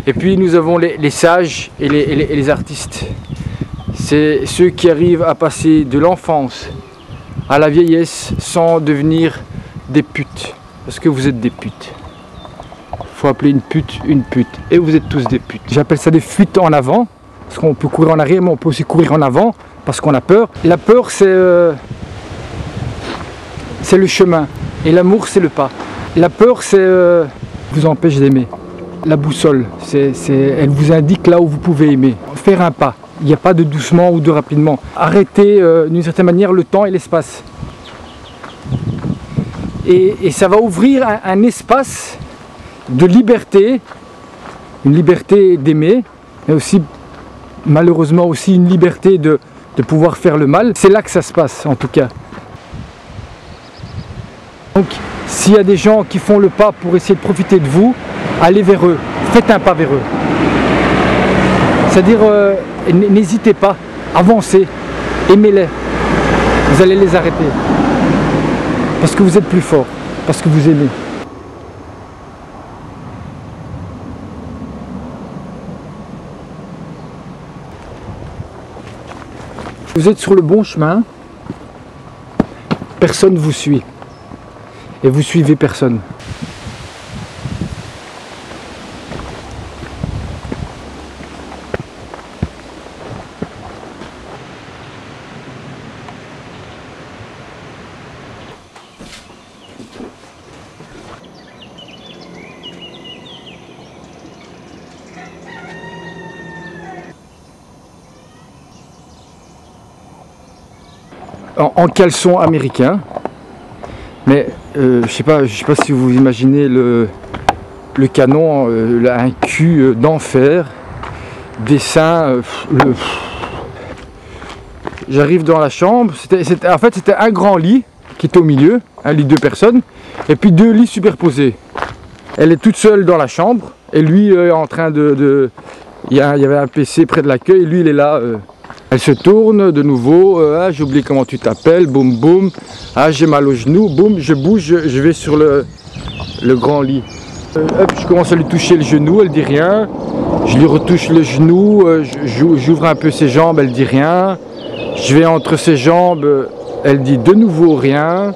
Et puis nous avons les sages et les artistes. C'est ceux qui arrivent à passer de l'enfance à la vieillesse sans devenir des putes. Parce que vous êtes des putes. Il faut appeler une pute. Et vous êtes tous des putes. J'appelle ça des fuites en avant. Parce qu'on peut courir en arrière, mais on peut aussi courir en avant. Parce qu'on a peur. La peur, c'est le chemin. Et l'amour, c'est le pas. La peur, c'est vous empêche d'aimer. La boussole, elle vous indique là où vous pouvez aimer. Faire un pas. Il n'y a pas de doucement ou de rapidement. Arrêter d'une certaine manière le temps et l'espace. Et ça va ouvrir un espace de liberté, une liberté d'aimer, mais aussi malheureusement aussi une liberté de pouvoir faire le mal. C'est là que ça se passe en tout cas. Donc s'il y a des gens qui font le pas pour essayer de profiter de vous, allez vers eux, faites un pas vers eux. C'est-à-dire, n'hésitez pas, avancez, aimez-les, vous allez les arrêter. Parce que vous êtes plus fort, parce que vous aimez. Vous êtes sur le bon chemin, personne ne vous suit. Et vous suivez personne. En caleçon américain, mais je sais pas si vous imaginez le canon, un cul d'enfer, des seins. J'arrive dans la chambre, en fait c'était un grand lit qui était au milieu, un lit de 2 personnes, et puis 2 lits superposés. Elle est toute seule dans la chambre, et lui est en train il y avait un PC près de l'accueil, et lui il est là. Elle se tourne de nouveau, ah, j'ai oublié comment tu t'appelles, boum boum, ah j'ai mal au genou, boum, je bouge, je vais sur le grand lit. Hop, je commence à lui toucher le genou, elle dit rien, je lui retouche le genou, j'ouvre un peu ses jambes, elle dit rien, je vais entre ses jambes, elle dit de nouveau rien,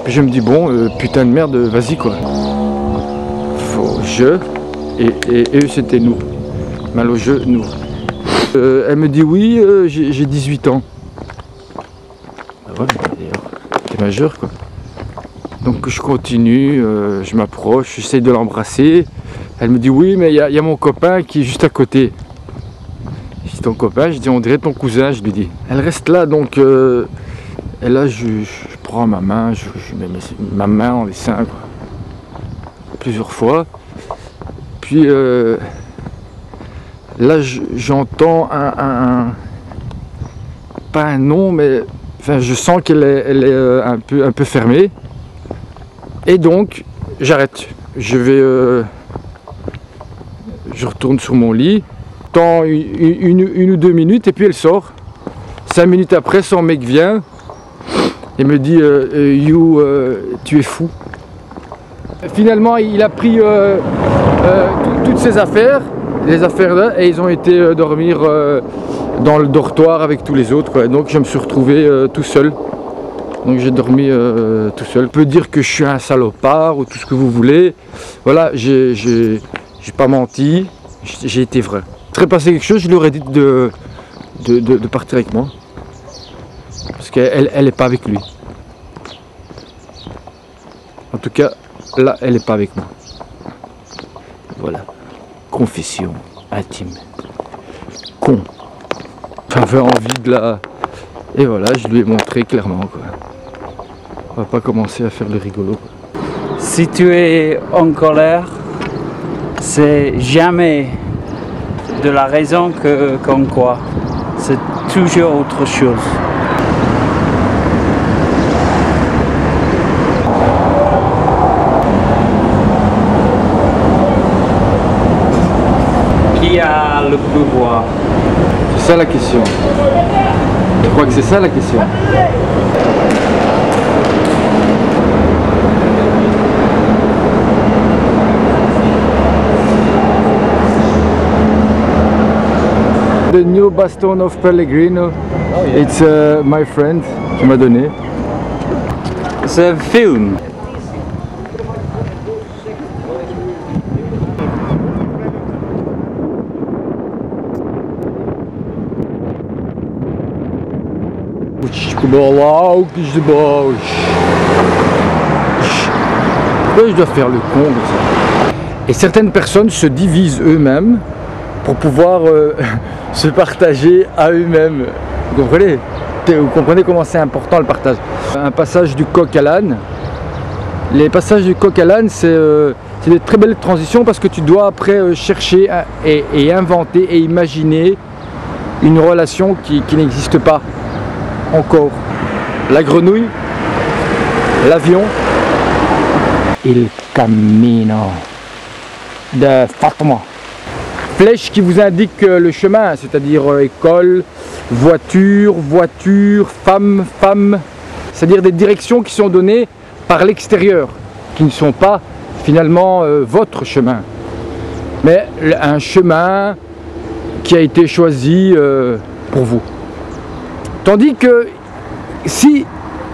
puis je me dis bon, putain de merde, vas-y quoi. Et eux c'était nous. Mal au genou. Elle me dit oui, j'ai 18 ans. Ah ouais, t'es majeur quoi. Donc je continue, je m'approche, j'essaie de l'embrasser. Elle me dit oui, mais il y a mon copain qui est juste à côté. Je dis ton copain, je dis on dirait ton cousin, je lui dis. Elle reste là donc, et là je prends ma main, je mets ma main en les seins quoi. Plusieurs fois. Puis là j'entends pas un nom, mais enfin, je sens qu'elle est un peu fermée. Et donc j'arrête. Je retourne sur mon lit. J'attends une ou 2 minutes et puis elle sort. 5 minutes après, son mec vient et me dit tu es fou. Finalement il a pris toutes ses affaires. Les affaires là, et ils ont été dormir dans le dortoir avec tous les autres quoi. Donc je me suis retrouvé tout seul. Donc j'ai dormi tout seul. On peut dire que je suis un salopard ou tout ce que vous voulez. Voilà, j'ai pas menti, j'ai été vrai. Il serait passé quelque chose, je lui aurais dit de partir avec moi. Parce qu'elle n'est pas avec lui. En tout cas, là, elle n'est pas avec moi. Voilà. Confession intime. Con. J'avais envie de la... Et voilà, je lui ai montré clairement quoi. On va pas commencer à faire le rigolo quoi. Si tu es en colère, c'est jamais de la raison qu'on croit. C'est toujours autre chose. Qui a le pouvoir? C'est ça la question. Je crois que c'est ça la question. The new baston of Pellegrino. Oh, yeah. It's my friend qui m'a donné. C'est un film. Je dois faire le con comme ça. Et certaines personnes se divisent eux-mêmes pour pouvoir se partager à eux-mêmes. Vous comprenez? Vous comprenez comment c'est important le partage. Un passage du coq à l'âne. Les passages du coq à l'âne, c'est des très belles transitions parce que tu dois après chercher et inventer et imaginer une relation qui n'existe pas encore. La grenouille, l'avion, il camino de Fatima. Flèche qui vous indique le chemin, c'est-à-dire école, voiture, femme, c'est-à-dire des directions qui sont données par l'extérieur, qui ne sont pas finalement votre chemin, mais un chemin qui a été choisi pour vous. Tandis que si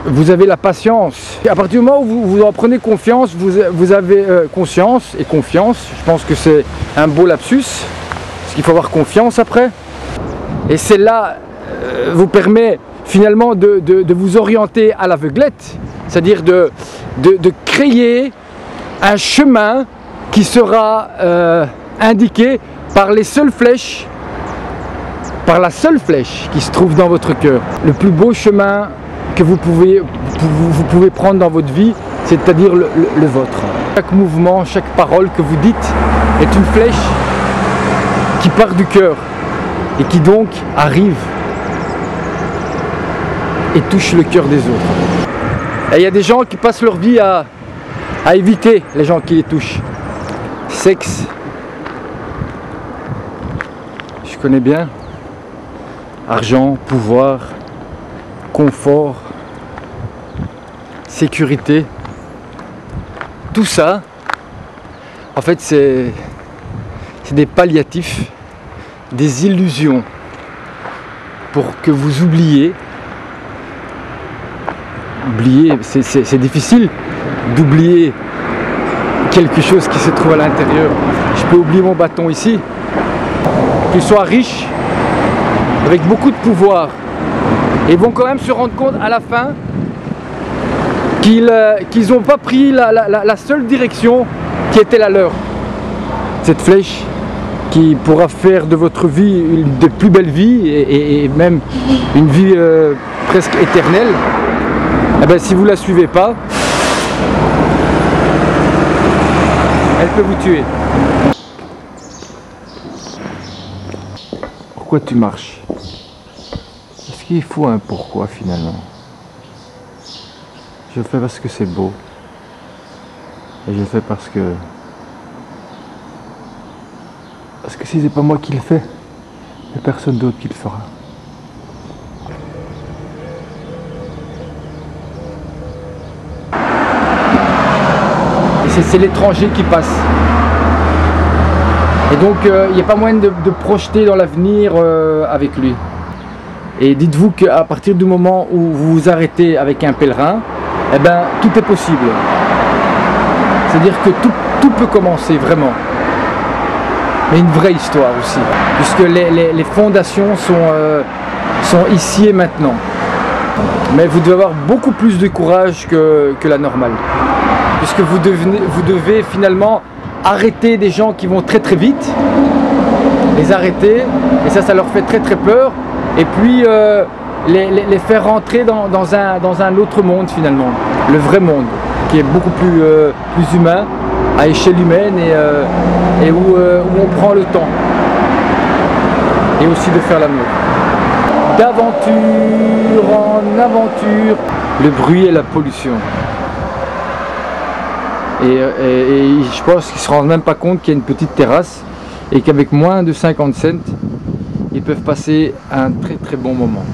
vous avez la patience, à partir du moment où vous en prenez confiance, vous avez conscience et confiance, je pense que c'est un beau lapsus, parce qu'il faut avoir confiance après, et celle-là vous permet finalement de vous orienter à l'aveuglette, c'est-à-dire de créer un chemin qui sera indiqué par les seules flèches, par la seule flèche qui se trouve dans votre cœur. Le plus beau chemin que vous pouvez prendre dans votre vie, c'est-à-dire le vôtre. Chaque mouvement, chaque parole que vous dites est une flèche qui part du cœur et qui donc arrive et touche le cœur des autres. Et il y a des gens qui passent leur vie à éviter les gens qui les touchent. Sexe, je connais bien. Argent, pouvoir, confort, sécurité, tout ça, en fait c'est des palliatifs, des illusions pour que vous oubliez. C'est difficile d'oublier quelque chose qui se trouve à l'intérieur. Je peux oublier mon bâton ici, qu'il soit riche, avec beaucoup de pouvoir, et ils vont quand même se rendre compte à la fin qu'ils n'ont pas pris la seule direction qui était la leur. Cette flèche qui pourra faire de votre vie une des plus belles vies et même une vie presque éternelle, eh bien, si vous ne la suivez pas, elle peut vous tuer. Pourquoi tu marches? Est-ce qu'il faut un pourquoi finalement? Je le fais parce que c'est beau. Et je le fais parce que si c'est pas moi qui le fais, il n'y a personne d'autre qui le fera. Et c'est l'étranger qui passe. Et donc il n'y a pas moyen de projeter dans l'avenir avec lui. Et dites-vous qu'à partir du moment où vous vous arrêtez avec un pèlerin, eh ben, tout est possible. C'est-à-dire que tout peut commencer vraiment. Mais une vraie histoire aussi. Puisque les fondations sont ici et maintenant. Mais vous devez avoir beaucoup plus de courage que la normale. Puisque vous devez finalement arrêter des gens qui vont très très vite. Les arrêter. Et ça leur fait très très peur. Et puis les faire rentrer dans un autre monde finalement, le vrai monde, qui est beaucoup plus humain, à échelle humaine et où on prend le temps, et aussi de faire l'amour. D'aventure en aventure, le bruit et la pollution. Et je pense qu'ils ne se rendent même pas compte qu'il y a une petite terrasse et qu'avec moins de 50 cents, ils peuvent passer un très très bon moment.